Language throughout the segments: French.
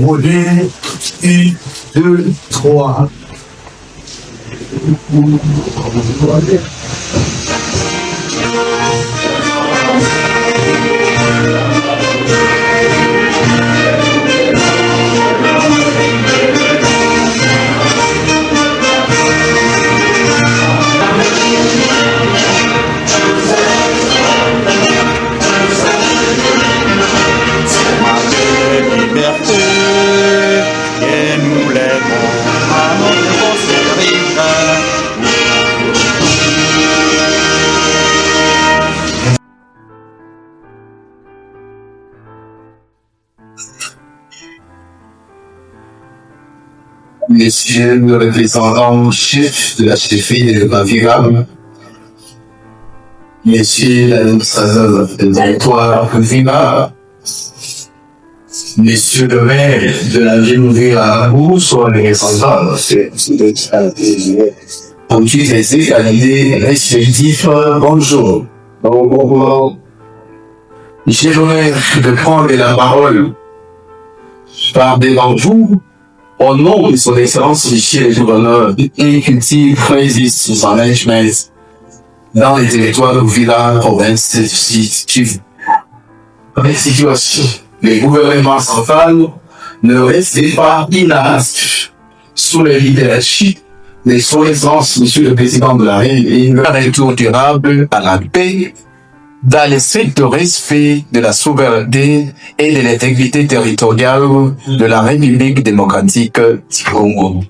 Volume 1, 2, 3. Liberté, et nous l'aimons à notre postérité. Messieurs le représentant chef de la chefferie de Bavira, Messieurs l'administrateur du territoire Vima, Messieurs le maire de la ville Vira, où sont les représentants pour qui les qualités respectives, bonjour. J'ai l'honneur de prendre la parole par devant vous au nom de son excellence Michel le gouverneur Executive Crisis Management dans les territoires de Villa, province du Sud. Le gouvernement central ne restait pas inactif sous le leadership de son excellence Monsieur le Président de la République. Un retour durable à la paix dans le strict respect de la souveraineté et de l'intégrité territoriale de la République démocratique du Congo.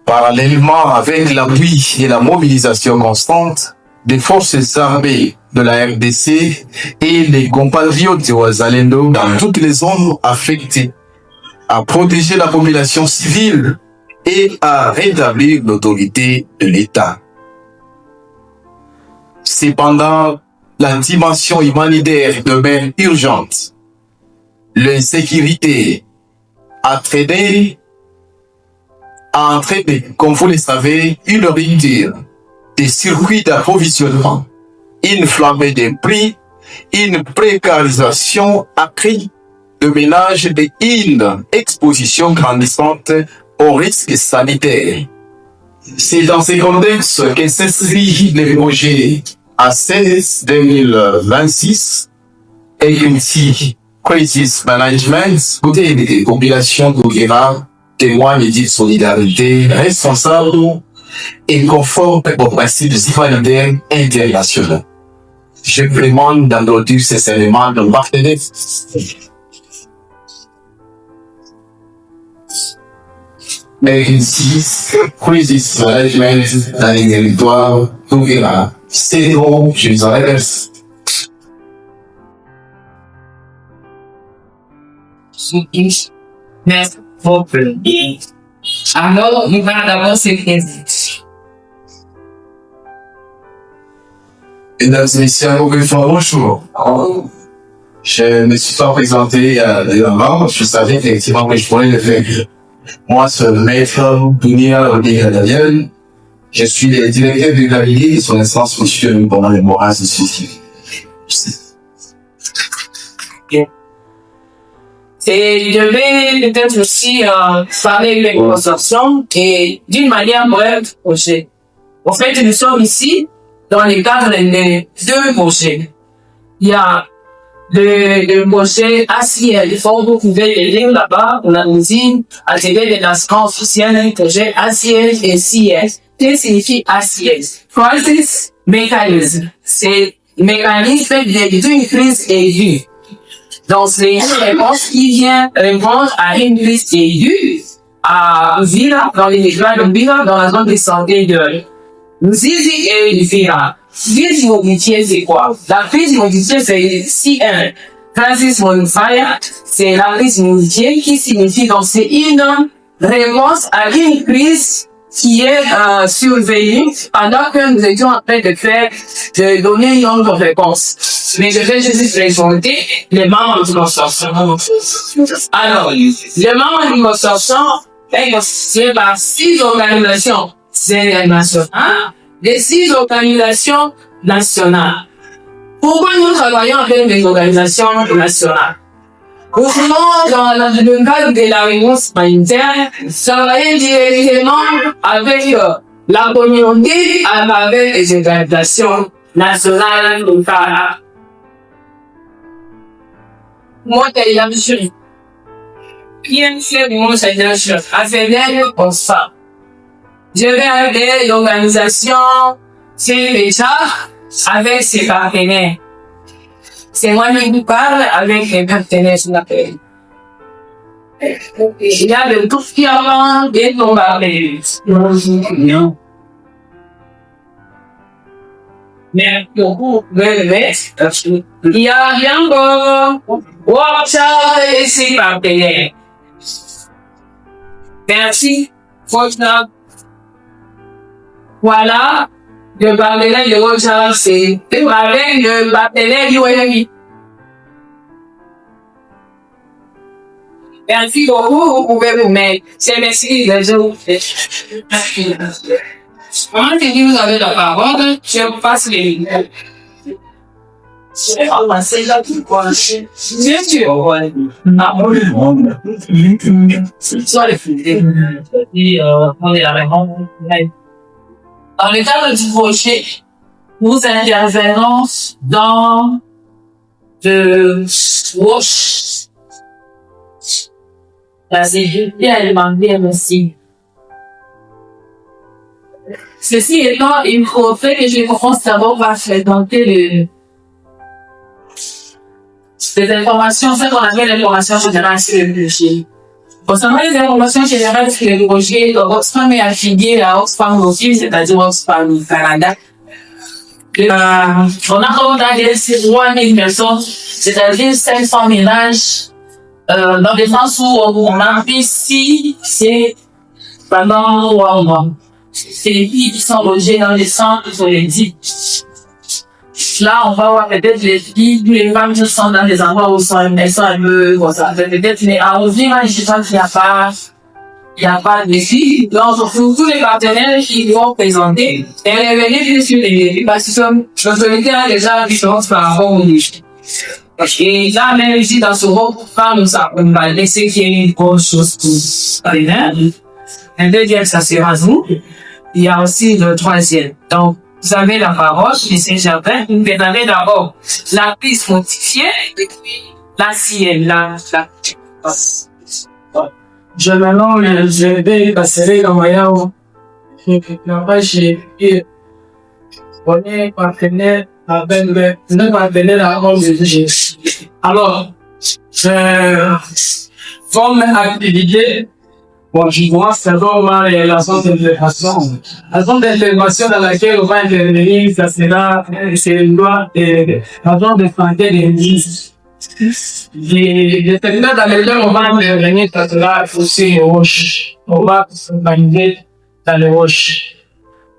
Parallèlement avec l'appui et la mobilisation constante des forces armées de la RDC et des compatriotes Wazalendo dans toutes les zones affectées, à protéger la population civile et à rétablir l'autorité de l'État. Cependant, la dimension humanitaire demeure urgente. L'insécurité a entraîné, comme vous le savez, une rupture des circuits d'approvisionnement, une flambée des prix, une précarisation accrue de ménages et une exposition grandissante aux risques sanitaires. C'est dans ce contexte que s'inscrit le projet A16 2026 et Unity Crisis Management, côté des populations d'Oguera, témoigne d'une solidarité responsable et conforme aux principes humanitaires internationaux. Je vous demande d'applaudir ces éléments de partenaires. Crisis Management dans les territoires d'Oguera. C'est bon, je vous en remercie. Merci beaucoup. Alors, on va d'abord se présenter. Mesdames et messieurs, bonjour. Je me suis pas présenté avant, je savais effectivement que je pourrais le faire. Moi, ce maître Dunia Daniel, je suis le directeur du cabinet de son instance monsieur pendant les mois de ceci. Et je vais peut-être aussi parler de l'exposition et d'une manière brève projet. En fait, nous sommes ici dans le cadre de deux projets. Il y a le projet ACL. Vous pouvez le lire là-bas. On a dit à travers les lancements officiels, projet ACL et CS. Qu'est-ce que signifie ACL? Crisis Mechanism. C'est le mécanisme d'une crise aiguë. Donc, c'est une réponse qui vient répondre à une crise aiguë à Villa, dans les régions de Villa, dans la zone de santé de Zizi et Villa. Crise immobilière, c'est quoi? La crise immobilière, c'est CN. Crisis Modifier, c'est la crise immobilière qui signifie, donc, c'est une réponse à une crise qui est surveillée pendant que nous étions en train de donner une réponse. Mais je vais juste présenter les membres du consortium. Alors, les membres du consortium, c'est par 6 organisations nationales, les 6 organisations nationales. Pourquoi nous travaillons avec les organisations nationales? Autrement, dans le cadre de la réponse humanitaire, travailler directement avec la communauté, avec les organisations nationales, locales. Moi, t'as eu monsieur. Bien sûr, moi, c'est bien sûr. Affaire pour ça. Je vais aider l'organisation, c'est l'État, avec ses partenaires. C'est moi qui vous parle avec les partenaires sur la paix. Il y a de tout ce qui avant de bombarder. Mais beaucoup de il y a bien bon. Watcha et ses partenaires. Merci. Fortnite. Voilà. Le partenaire de Watcha, c'est le partenaire du Royaume-Uni. Merci beaucoup, vous pouvez vous mettre. C'est merci les autres. Pendant que vous avez la parole, je passe les lignes. C'est là qui coince. Bien sûr. Soit les flûtés. On est la réponse. Dans le cadre du projet, nous intervenons dans le WASH. La sécurité alimentaire aussi. Ceci étant, il faut faire que je commence d'abord par présenter les informations, ce qu'on appelle l'information générale sur le projet. Concernant les informations générales sur le projet, Oxfam est affilié à Oxfam aussi, c'est-à-dire Oxfam Canada. On a commandé 3000 personnes, c'est-à-dire 500 ménages, dans le sens où on a pris 6, c'est pendant 3 mois. C'est les filles qui sont logées dans les centres, sur les dits. Là, on va voir peut-être les filles, tous les femmes qui sont dans des endroits où elles sont un peu, comme ça. Peut-être, mais à Oville, je pense qu'il n'y a pas de filles. Donc, tous les partenaires qui vont présenter, et revenir plus sur les parce que l'autorité a déjà différentes par rapport aux filles. Et là, même ici, dans ce groupe, on va laisser qu'il y ait une grosse chose pour les un deuxième, ça sera vous. Il y a aussi le troisième. Donc, vous avez la parole, M. Jardin. Vous avez d'abord la piste modifiée, et puis la sienne, Je maintenant, je vais passer dans Maya. Après, j'ai eu, on est partenaire avec le partenaire à ONG. Alors, forme activité. Bon, je commence d'abord par la zone d'intégration. La zone d'intégration dans laquelle on va intervenir, ça sera, c'est une loi de la zone de santé des ministres. Les secteurs dans lesquels on va intervenir, ça sera aussi les roches. On va s'organiser dans les roches.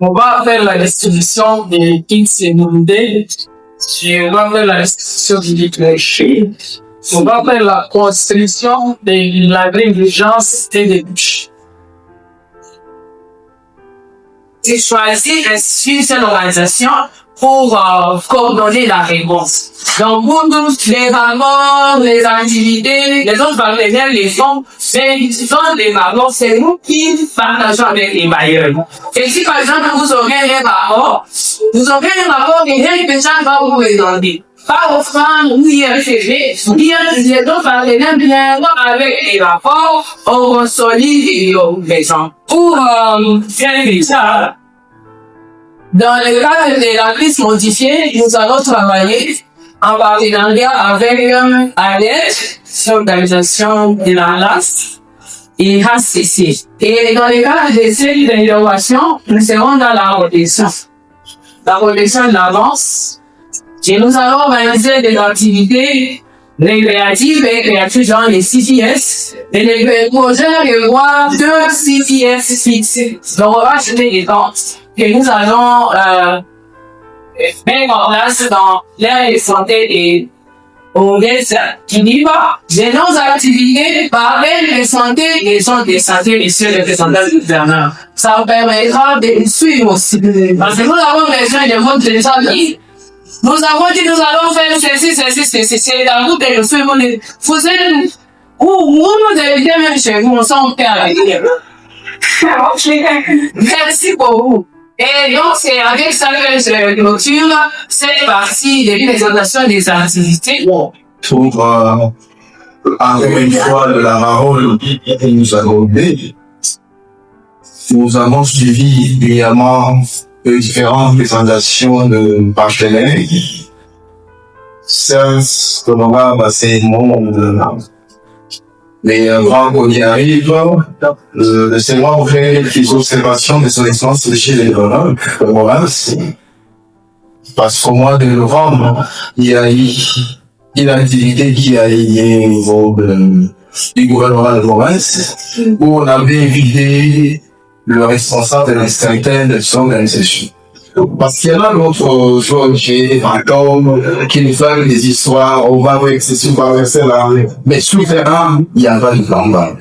On va faire la distribution des kits immunité. On va faire la distribution du liquide. On va faire la construction de l'abri d'urgence et des douches. J'ai choisi une seule organisation pour coordonner la réponse. Donc, pour tous les rapports, les activités, les autres partenaires, les fonds, les rapports, c'est nous qui partageons avec les bailleurs. Et si par exemple vous aurez un rapport, et rien que ça va vous présenter. Pas offrant, ni RCG, ni les autres partenaires bien avec les rapports, on consolide les maisons. Pour faire ça, dans le cadre de la liste modifiée, nous allons travailler en partenariat avec ALES, l'organisation de la LAS, et HCC. Et dans le cadre de cette innovation, nous serons dans la protection de l'avance. Et nous allons organiser des activités récréatives et créatives dans les CPS et les projets revoient 2 CPS fixés. Donc, on va acheter des temps que nous allons mettre en place dans l'aire de santé et ODS qui dit pas de nos activités par les santé et centres de santé, messieurs les représentants du gouvernement. Ça permettra de suivre aussi. Parce que nous avons besoin de votre santé. Nous avons dit, nous allons faire ceci. C'est la route des leçons. Vous êtes, ou nous invitez même chez vous, on s'en fait à la guerre. Merci pour vous. Et donc, c'est avec ça que je clôture cette partie de présentation des activités. Pour encore une fois de la parole que nous avons donnée, nous avons suivi également différentes présentations de partenaires. C'est honorable à ces mondes. Mais avant qu'on y arrive, laissez-moi vous faire quelques observations de son excellence de chez les provinces. Parce qu'au mois de novembre, il y a eu une activité qui a eu au niveau du gouvernement de province, où on avait invité le responsable de l'instructeur de son organisation. Parce qu'il y a là notre joueur qui nous fait des histoires, on va voir que c'est super là. Mais sous le terrain, il y a pas de plan bas.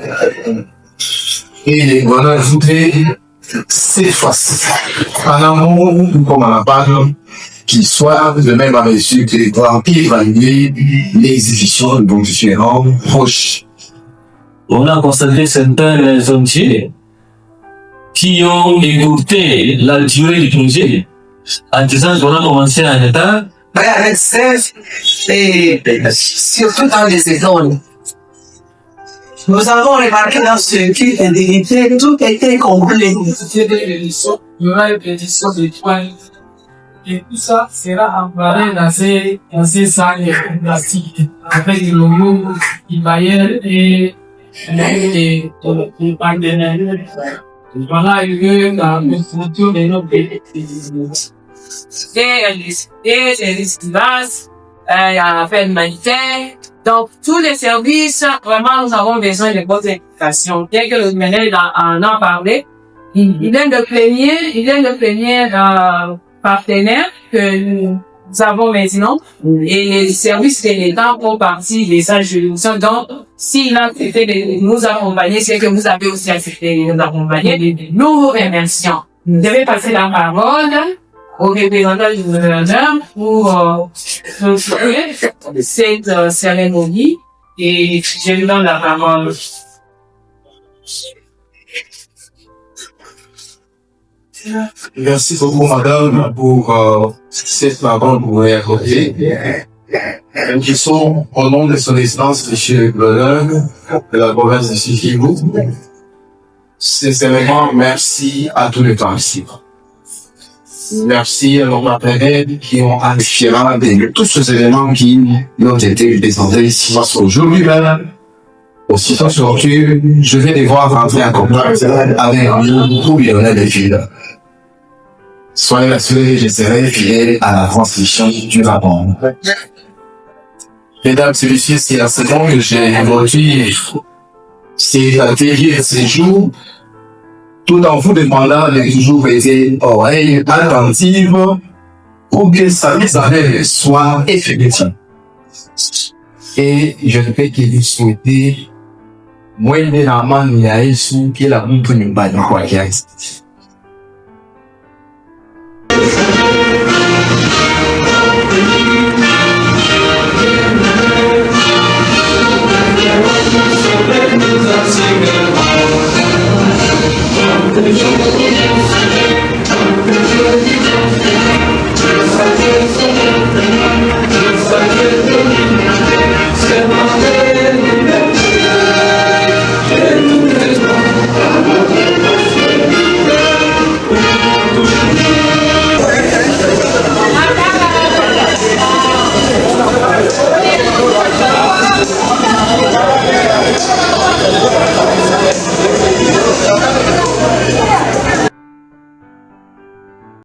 Et on a ajouté cette fois-ci, en amont, comme en aval, qu'il soit de même à mesure que les droits évaluer les exécutions de différents proches. On a constaté certains hommes qui ont écouté la durée du projet en disant qu'on a commencé en état. Et surtout dans les écoles. Nous avons remarqué dans ce qui est délimité, tout était complet. C'était des leçons, il y aura une pétition de toile. Et tout ça sera embarré dans ces salles de plastique, avec le logo du bailleur et des partenaires. Voilà une structure de nos pays. Des résidences, à faire humanitaire. Donc, tous les services, vraiment, nous avons besoin de bonnes indications. Bien que le ministre en a parlé, il est le premier partenaire que nous avons maintenant. Et les services de l'État font partie des juridictions. Donc, s'il a accepté de nous accompagner, c'est que vous avez aussi accepté de nous accompagner. Nous vous remercions. Vous devez passer la parole au représentant du gouverneur pour cette cérémonie et je lui donne la parole. Merci beaucoup, madame, pour cette parole que vous m'avez accordée. Qui sont au nom de son excellence, monsieur le gouverneur de la province de Sud-Kivu. Sincèrement, merci à tous les temps ici. Merci à nos partenaires qui ont amplifié tous ces éléments qui ont été présentés ici. Parce qu'aujourd'hui même, aussitôt sorti, je vais devoir rentrer en contact avec nous pour lui donner des fils. Soyez rassurés, je serai fidèle à la transmission du rapport. Mesdames et messieurs, c'est à ce moment que j'ai évoqué ces ateliers et ces jours, tout en vous demandant de toujours rester oreilles attentives pour que sa mise en œuvre soit effective. Et je ne peux que vous souhaiter, moi, évidemment, il y a un sou qui est la montre d'une balle de quoi qu'il y a. Thank you.